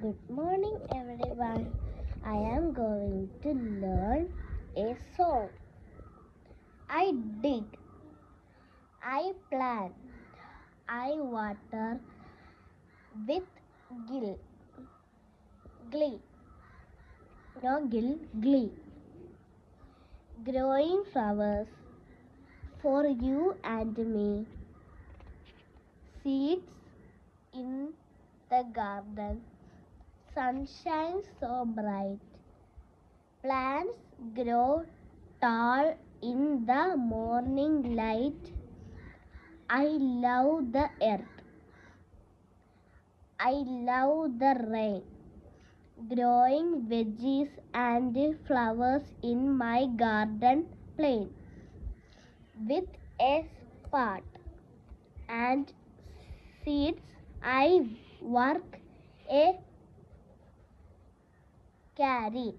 Good morning, everyone. I am going to learn a song. I dig, I plant, I water with glee. Glee. Growing flowers for you and me. Seeds in the garden. Sunshine so bright. Plants grow tall in the morning light. I love the earth. I love the rain. Growing veggies and flowers in my garden plain. With a spade and seeds, I work a carry.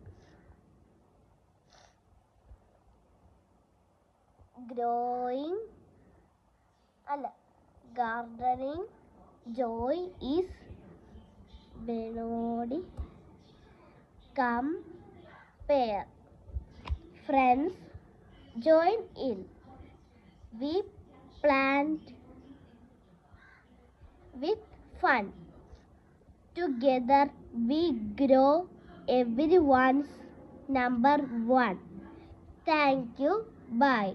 Gardening joy is melody. Compare. Friends, join in. We plant with fun. Together we grow. Everyone's number one. Thank you. Bye.